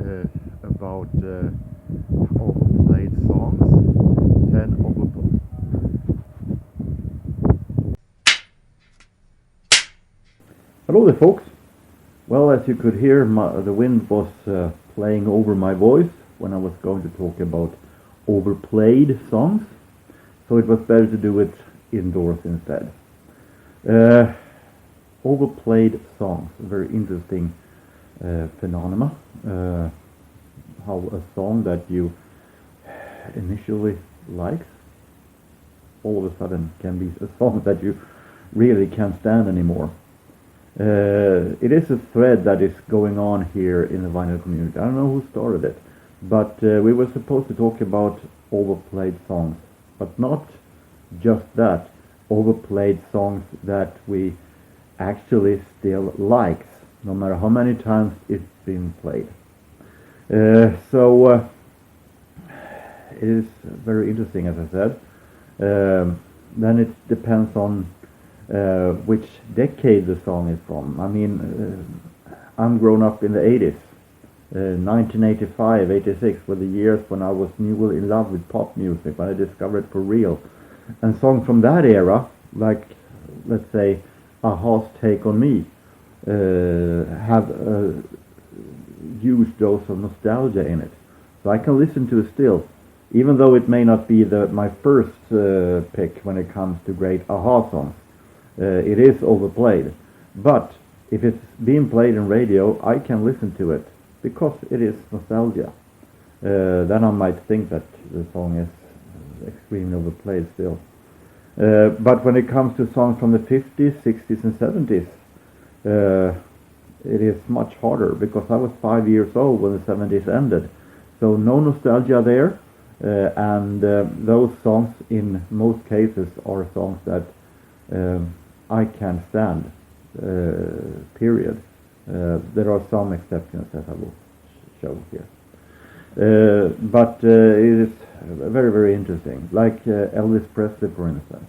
about overplayed songs. 10 overplayed. Hello there, folks. Well, as you could hear, the wind was playing over my voice when I was going to talk about overplayed songs, so it was better to do it indoors instead. Overplayed songs, a very interesting phenomena. How a song that you initially likes all of a sudden can be a song that you really can't stand anymore. It is a thread that is going on here in the vinyl community. I don't know who started it, but we were supposed to talk about overplayed songs, but not just that, overplayed songs that we actually still like, no matter how many times it's been played. So it is very interesting, as I said. Then it depends on which decade the song is from. I mean, I'm grown up in the 80s. 1985, 86 were the years when I was newly in love with pop music, when I discovered it for real. And songs from that era, like, let's say, a-ha's Take On Me, have a huge dose of nostalgia in it. So I can listen to it still, even though it may not be my first pick when it comes to great a-ha songs. It is overplayed. But if it's being played in radio, I can listen to it because it is nostalgia. Then I might think that the song is extremely overplayed still. But when it comes to songs from the 50s, 60s and 70s, it is much harder because I was 5 years old when the 70s ended. So no nostalgia there, and those songs in most cases are songs that I can't stand, period. There are some exceptions that I will show here. But it is very, very interesting. Like Elvis Presley, for instance.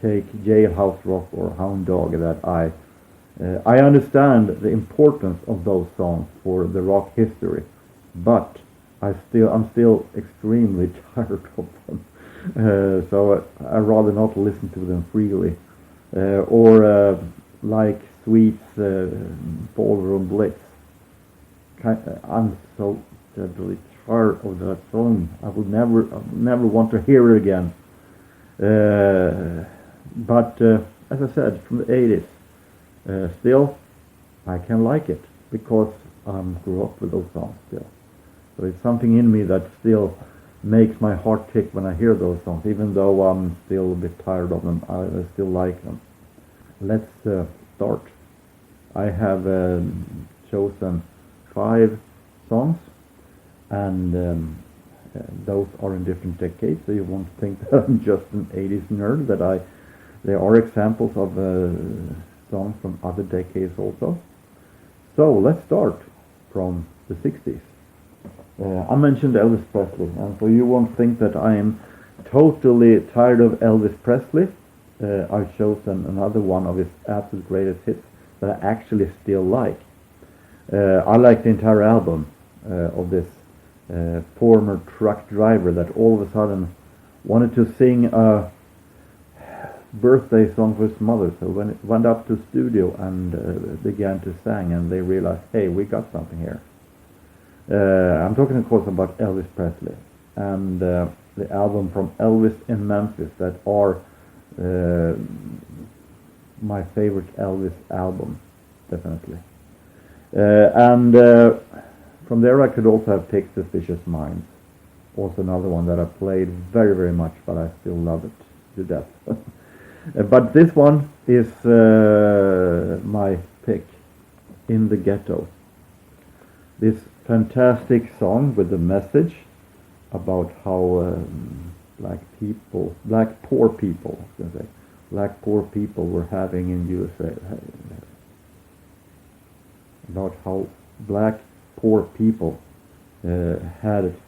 Take Jailhouse Rock or Hound Dog. That I understand the importance of those songs for the rock history, but I'm still extremely tired of them. So I'd rather not listen to them freely. Or like Sweet's Ballroom Blitz. I'm so deadly tired of that song. I would never want to hear it again. But as I said, from the 80s, still I can like it because I grew up with those songs still. So it's something in me that still makes my heart tick when I hear those songs, even though I'm still a bit tired of them. I still like them. Let's start. I have chosen 5 songs, and those are in different decades, so you won't think that I'm just an 80s nerd. There are examples of songs from other decades also. So let's start from the 60s. I mentioned Elvis Presley, and so you won't think that I am totally tired of Elvis Presley. I've chosen another one of his absolute greatest hits that I actually still like. I like the entire album of this former truck driver that all of a sudden wanted to sing a birthday song for his mother. So when it went up to the studio and began to sing, and they realized, hey, we got something here. I'm talking, of course, about Elvis Presley and the album from Elvis in Memphis that are my favorite Elvis album, definitely. And from there I could also have picked Suspicious Minds, also another one that I played very, very much, but I still love it to death. But this one is my pick, In the Ghetto. This fantastic song with a message about how black poor people were having in USA, about how black poor people had it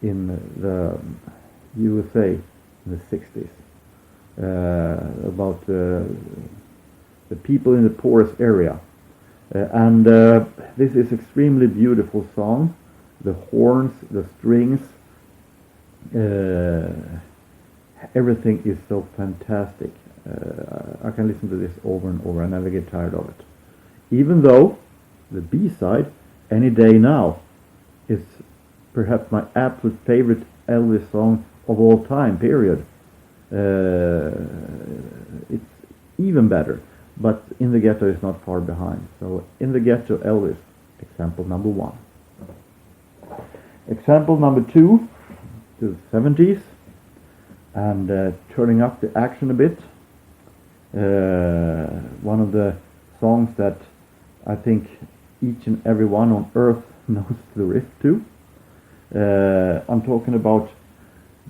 in the USA in the 60s, about the people in the poorest area And this is extremely beautiful song. The horns, the strings, everything is so fantastic. I can listen to this over and over. I never get tired of it. Even though the B-side, Any Day Now, is perhaps my absolute favorite Elvis song of all time, period. It's even better, but In the Ghetto is not far behind. So In the Ghetto, Elvis, example number 1. Example number 2, to the 70s, and turning up the action a bit. One of the songs that I think each and every one on earth knows the riff to. I'm talking about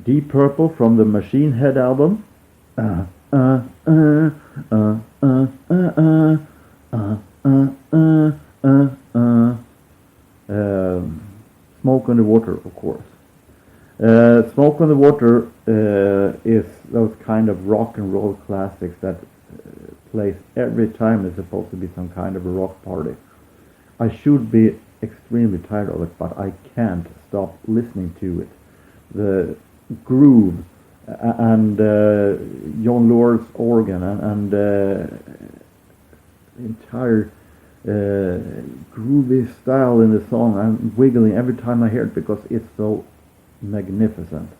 Deep Purple from the Machine Head album. Smoke on the Water, of course. Smoke on the Water is those kind of rock and roll classics that plays every time there's supposed to be some kind of a rock party. I should be extremely tired of it, but I can't stop listening to it. The groove and John Lord's organ and entire groovy style in the song. I'm wiggling every time I hear it because it's so magnificent.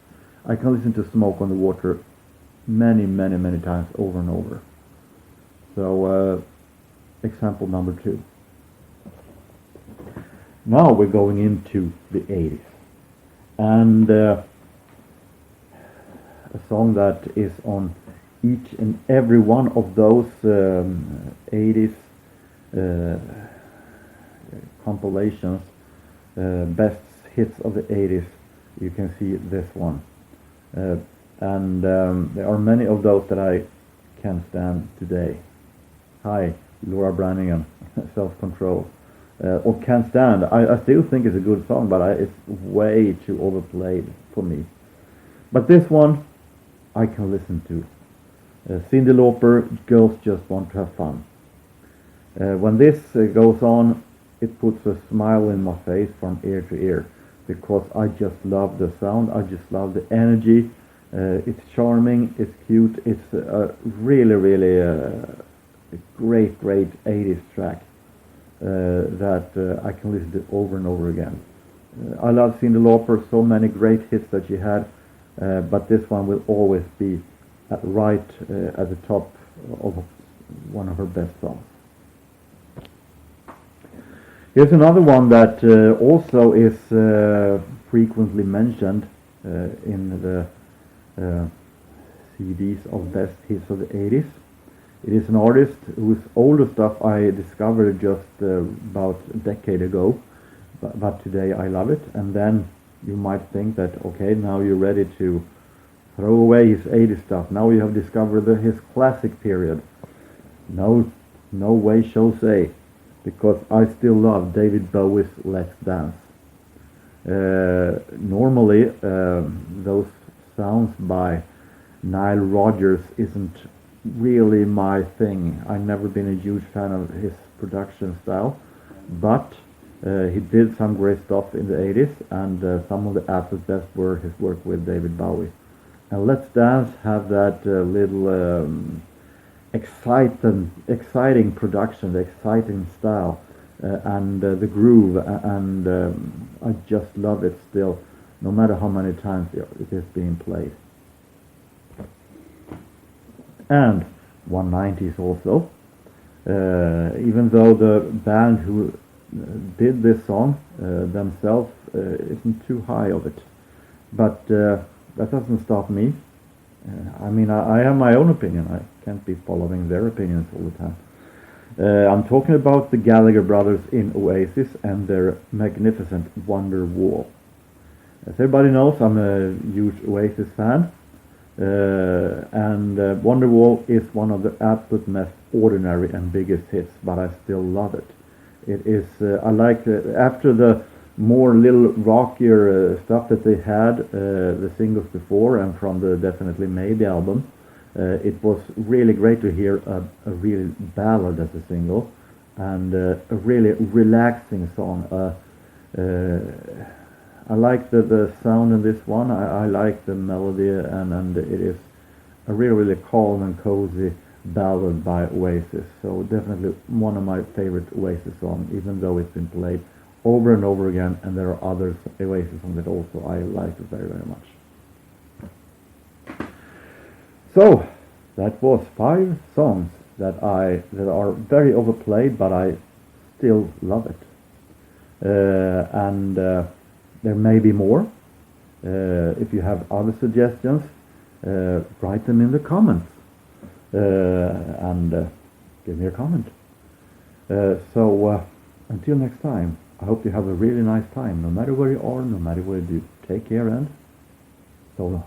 I can listen to Smoke on the Water many times over and over. So example number 2. Now we're going into the 80s, and a song that is on each and every one of those 80s compilations, best hits of the 80s. You can see this one, and there are many of those that I can't stand today. Hi, Laura Branigan, Self-Control. Or Can't Stand. I still think it's a good song, but it's way too overplayed for me. But this one I can listen to. Cyndi Lauper, Girls Just Want to Have Fun. When this goes on, it puts a smile in my face from ear to ear, because I just love the sound, I just love the energy. It's charming, it's cute, it's really a great 80s track. That I can listen to over and over again. I love Cyndi Lauper, so many great hits that she had, but this one will always be at the top of one of her best songs. Here's another one that also is frequently mentioned in the CDs of best hits of the 80s. It is an artist whose older stuff I discovered just about a decade ago, but today I love it. And then you might think that, okay, now you're ready to throw away his 80s stuff. Now you have discovered his classic period. No way, shall say, because I still love David Bowie's Let's Dance. Normally, those sounds by Nile Rodgers isn't really my thing. I've never been a huge fan of his production style, but he did some great stuff in the 80s, and some of the absolute best were his work with David Bowie. And Let's Dance have that little exciting production, the exciting style, and the groove, and I just love it still, no matter how many times it is being played. And 190s also, even though the band who did this song themselves isn't too high of it, but that doesn't stop me. I mean, I have my own opinion. I can't be following their opinions all the time. I'm talking about the Gallagher brothers in Oasis and their magnificent Wonderwall. As everybody knows, I'm a huge Oasis fan. And Wonderwall is one of the absolute most ordinary and biggest hits, but I still love it. It is, I like, after the more little rockier stuff that they had, the singles before and from the Definitely Maybe album, it was really great to hear a real ballad as a single, and a really relaxing song. I like the sound in this one. I like the melody, and it is a really calm and cozy ballad by Oasis. So definitely one of my favorite Oasis songs, even though it's been played over and over again, and there are other Oasis songs that also I like very much. So that was 5 songs that are very overplayed, but I still love it. And there may be more. If you have other suggestions, write them in the comments and give me a comment. So until next time, I hope you have a really nice time, no matter where you are, no matter where you do. Take care and so long.